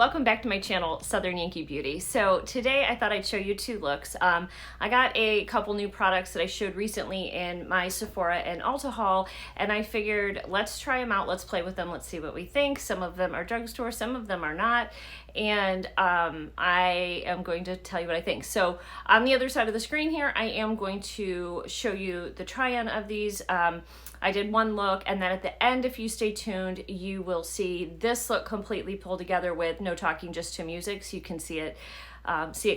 welcome back to my channel, Southern Yankee Beauty. So today I thought I'd show you two looks. I got a couple new products that I showed recently in my Sephora and Ulta haul, and I figured let's try them out, let's play with them, let's see what we think. Some of them are drugstore, some of them are not, and I am going to tell you what I think. So on the other side of the screen here, I am going to show you the try-on of these. I did one look, and then at the end, if you stay tuned, you will see this look completely pulled together with no talking, just to music, so you can see it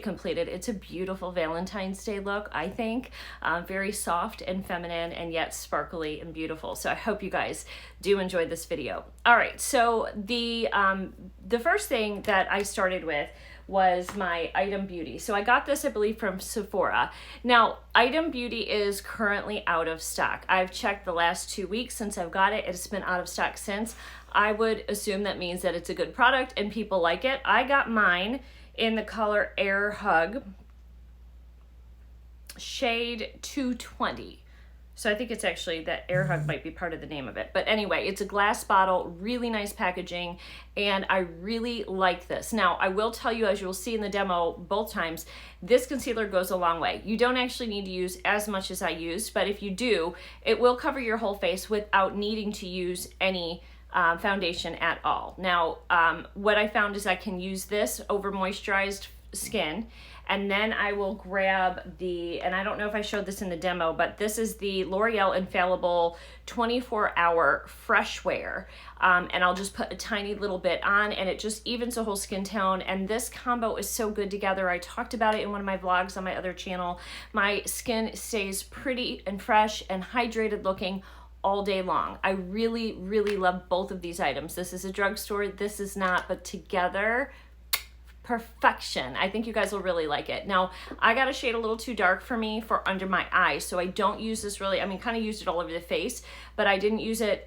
completed. It's a beautiful Valentine's Day look, I think. Very soft and feminine, and yet sparkly and beautiful. So I hope you guys do enjoy this video. All right, so the first thing that I started with was my Item Beauty. So I got this, I believe, from Sephora. Now, Item Beauty is currently out of stock. I've checked the last 2 weeks since I've got it. It's been out of stock since. I would assume that means that it's a good product and people like it. I got mine in the color Air Hug, shade 220. So I think it's actually that Air Hug might be part of the name of it. But anyway, it's a glass bottle, really nice packaging, and I really like this. Now, I will tell you, as you will see in the demo both times, this concealer goes a long way. You don't actually need to use as much as I used, but if you do, it will cover your whole face without needing to use any foundation at all. Now, what I found is I can use this over moisturized skin, and then I will grab the, and I don't know if I showed this in the demo, but this is the L'Oreal Infallible 24-hour fresh wear, and I'll just put a tiny little bit on, and it just evens the whole skin tone, and this combo is so good together. I talked about it in one of my vlogs on my other channel. My skin stays pretty and fresh and hydrated looking all day long. I really, really love both of these items. This is a drugstore, this is not, but together, perfection. I think you guys will really like it. Now, I got a shade a little too dark for me for under my eyes, so I don't use this really, I mean, kind of used it all over the face, but I didn't use it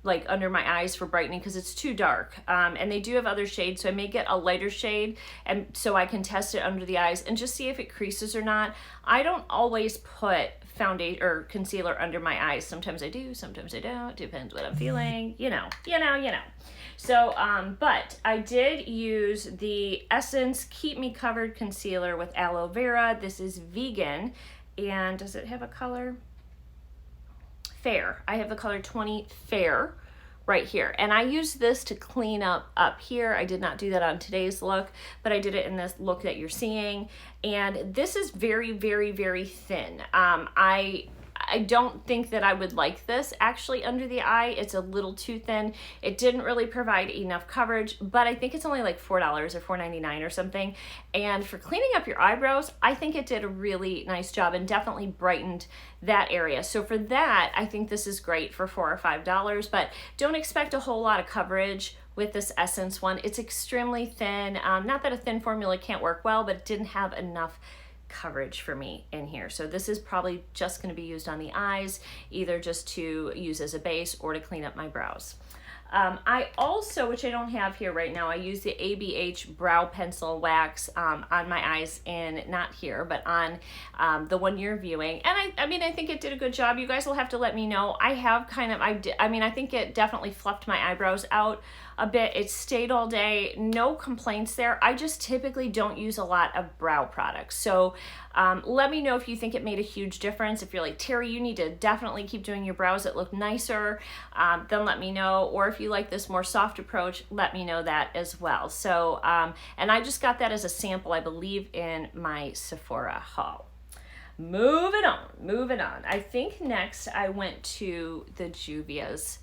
like under my eyes for brightening because it's too dark. And they do have other shades, so I may get a lighter shade, and so I can test it under the eyes and just see if it creases or not. I don't always put foundation or concealer under my eyes. Sometimes I do, sometimes I don't. Depends what I'm feeling. You know. So, but I did use the Essence Keep Me Covered Concealer with Aloe Vera. This is vegan, and does it have a color? Fair. I have the color 20 Fair right here, and I used this to clean up here. I did not do that on today's look, but I did it in this look that you're seeing, and this is very, very, very thin. I don't think that I would like this actually under the eye. It's a little too thin. It didn't really provide enough coverage, but I think it's only like $4 or $4.99 or something. And for cleaning up your eyebrows, I think it did a really nice job and definitely brightened that area. So for that, I think this is great for $4 or $5, but don't expect a whole lot of coverage with this Essence one. It's extremely thin. Not that a thin formula can't work well, but it didn't have enough coverage for me in here. So this is probably just going to be used on the eyes, either just to use as a base or to clean up my brows. I also, which I don't have here right now, I use the ABH Brow Pencil Wax on my eyes, and not here, but on the one you're viewing. And I mean, I think it did a good job. You guys will have to let me know. I have kind of, I think it definitely fluffed my eyebrows out a bit. It stayed all day. No complaints there. I just typically don't use a lot of brow products. So let me know if you think it made a huge difference. If you're like, Terry, you need to definitely keep doing your brows that look nicer, then let me know. Or if you like this more soft approach, let me know that as well. So, and I just got that as a sample, I believe, in my Sephora haul. Moving on. I think next I went to the Juvias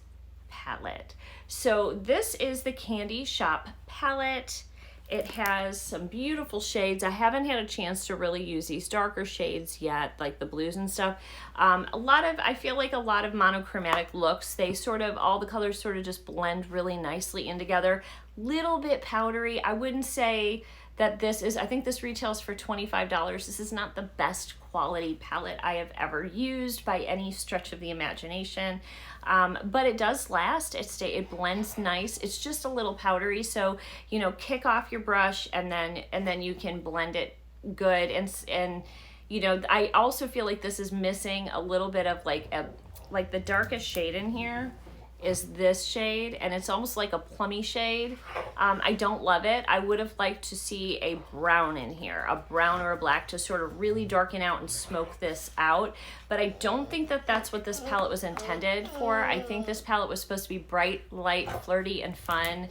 palette. So this is the Candy Shop palette. It has some beautiful shades. I haven't had a chance to really use these darker shades yet, like the blues and stuff. I feel like a lot of monochromatic looks, they sort of, all the colors sort of just blend really nicely in together. Little bit powdery. I wouldn't say that this is, I think this retails for $25. This is not the best quality palette I have ever used by any stretch of the imagination, but it does last. It blends nice. It's just a little powdery, so you know, kick off your brush and then you can blend it good. And you know, I also feel like this is missing a little bit of like the darkest shade in here is this shade, and it's almost like a plummy shade. I don't love it. I would have liked to see a brown in here, a brown or a black, to sort of really darken out and smoke this out. But I don't think that that's what this palette was intended for. I think this palette was supposed to be bright, light, flirty, and fun,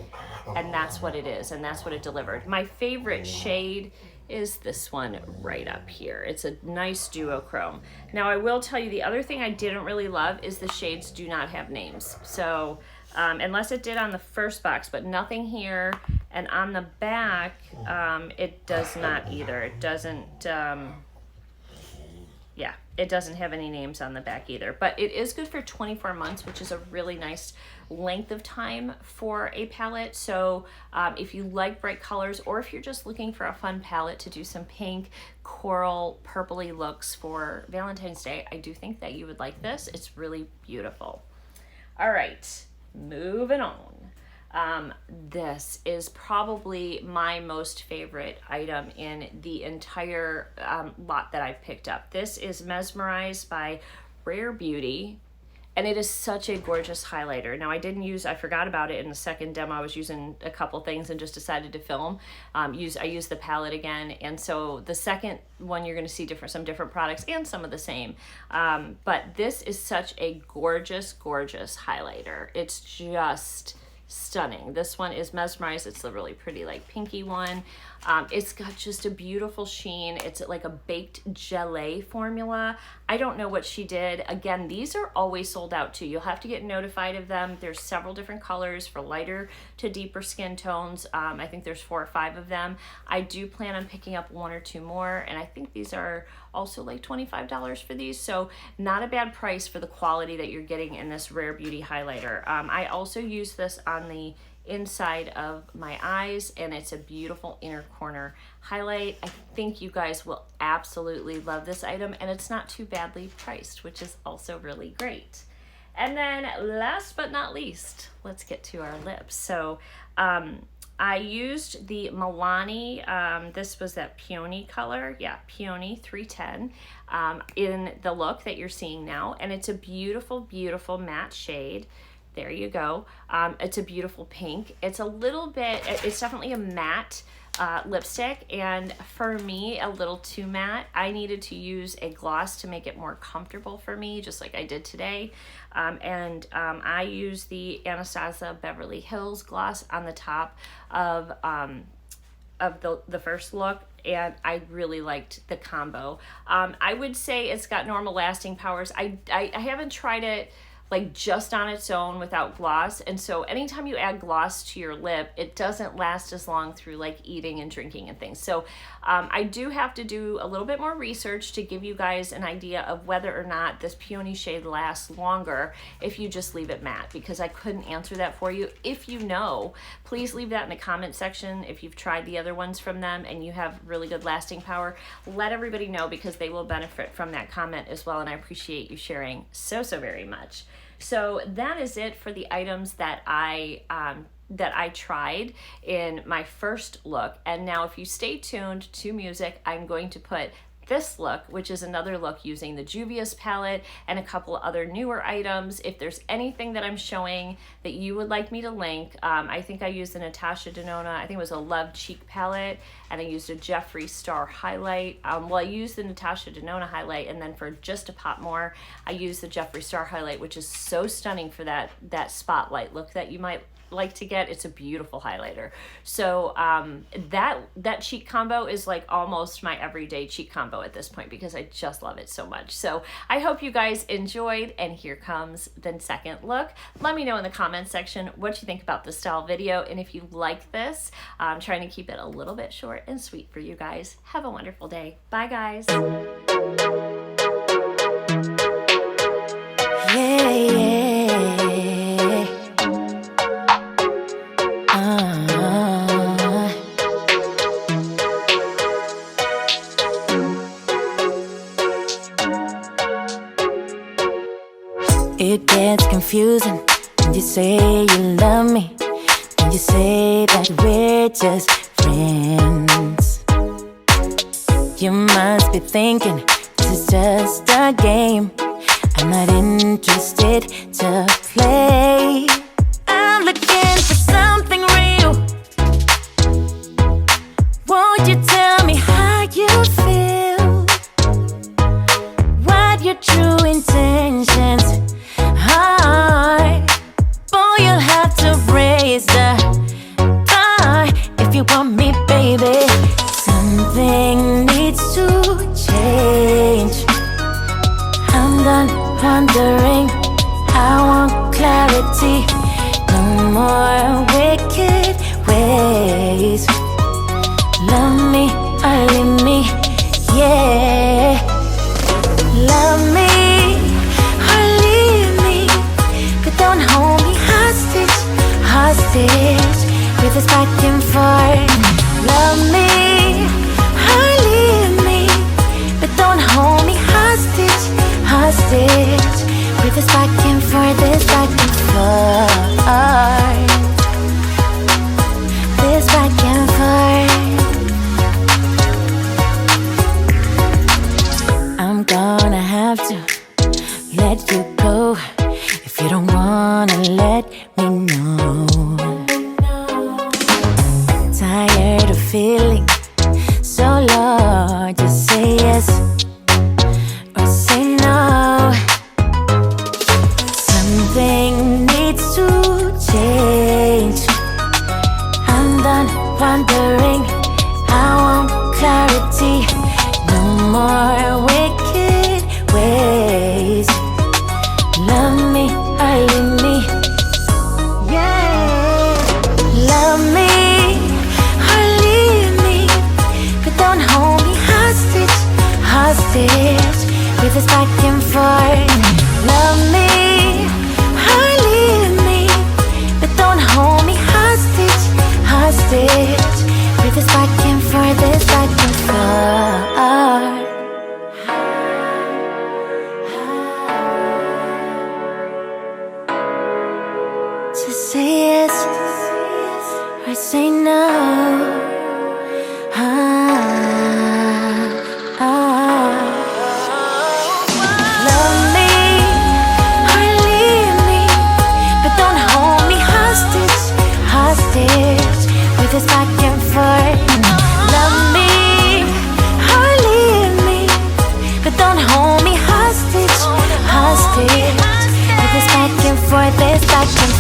and that's what it is, and that's what it delivered. My favorite shade is this one right up here. It's a nice duochrome. Now I will tell you, the other thing I didn't really love is the shades do not have names. So unless it did on the first box, but nothing here. And on the back, it does not either. It doesn't, yeah, it doesn't have any names on the back either. But it is good for 24 months, which is a really nice length of time for a palette. So if you like bright colors, or if you're just looking for a fun palette to do some pink, coral, purpley looks for Valentine's Day, I do think that you would like this. It's really beautiful. All right, moving on. This is probably my most favorite item in the entire lot that I've picked up. This is Mesmerized by Rare Beauty, and it is such a gorgeous highlighter. Now I forgot about it in the second demo. I was using a couple things and just decided to film. I used the palette again, and so the second one you're gonna see some different products and some of the same. But this is such a gorgeous, gorgeous highlighter. It's just stunning. This one is Mesmerized. It's the really pretty like pinky one. It's got just a beautiful sheen. It's like a baked gelée formula. I don't know what she did. Again, these are always sold out too. You'll have to get notified of them. There's several different colors for lighter to deeper skin tones. I think there's 4 or 5 of them. I do plan on picking up 1 or 2 more, and I think these are also like $25 for these, so not a bad price for the quality that you're getting in this Rare Beauty highlighter. I also use this on the inside of my eyes, and it's a beautiful inner corner highlight. I think you guys will absolutely love this item, and it's not too badly priced, which is also really great. And then last but not least, let's get to our lips. So I used the Milani, this was that peony color, yeah, peony 310, in the look that you're seeing now, and it's a beautiful, beautiful matte shade. There you go. It's a beautiful pink. It's a little bit, it's definitely a matte lipstick, and for me, a little too matte. I needed to use a gloss to make it more comfortable for me, just like I did today. I used the Anastasia Beverly Hills gloss on the top of the first look, and I really liked the combo. I would say it's got normal lasting powers. I haven't tried it like just on its own without gloss, and so anytime you add gloss to your lip, it doesn't last as long through like eating and drinking and things. So I do have to do a little bit more research to give you guys an idea of whether or not this peony shade lasts longer if you just leave it matte, because I couldn't answer that for you. If you know, please leave that in the comment section. If you've tried the other ones from them and you have really good lasting power, let everybody know, because they will benefit from that comment as well, and I appreciate you sharing so very much. So that is it for the items that I tried in my first look. And now if you stay tuned to music, I'm going to put this look, which is another look using the Juvias palette and a couple other newer items. If there's anything that I'm showing that you would like me to link, I think I used the Natasha Denona, I think it was a Love Cheek palette, and I used a Jeffree Star highlight. Well, I used the Natasha Denona highlight, and then for just a pop more, I used the Jeffree Star highlight, which is so stunning for that spotlight look that you might like to get. It's a beautiful highlighter. So that cheek combo is like almost my everyday cheek combo at this point, because I just love it so much. So I hope you guys enjoyed, and here comes the second look. Let me know in the comments section what you think about the style video, and if you like this. I'm trying to keep it a little bit short and sweet for you guys. Have a wonderful day. Bye guys. It gets confusing when you say you love me, when you say that we're just friends. You must be thinking this is just a game. I'm not interested to play. true intentions. Boy, you'll have to raise the bar if you want me, baby. Something needs to change. I'm done wondering. I want clarity. No more wicked ways. Love me or leave me, yeah. Love me or leave me, but don't hold me hostage, hostage with this back and forth. Love me or leave me, but don't hold me hostage, hostage with this back and forth, this back and forth, this back and forth. I'm gonna have to let you go if you don't wanna let me know. Tired of feeling so low. Just say yes or say no. Something needs to change. I'm done wondering. I want clarity. No more wicked ways. Love me or leave me, yeah. Love me or leave me, but don't hold me hostage, hostage with this back and forth. Love me or leave me, but don't hold me hostage, hostage with this back and forth, this back and forth. Just say yes or say no. Love me or leave me, but don't hold me hostage, hostage with this back and forth. Love me or leave me, but don't hold me hostage, hostage with this back and forth, this back and forth.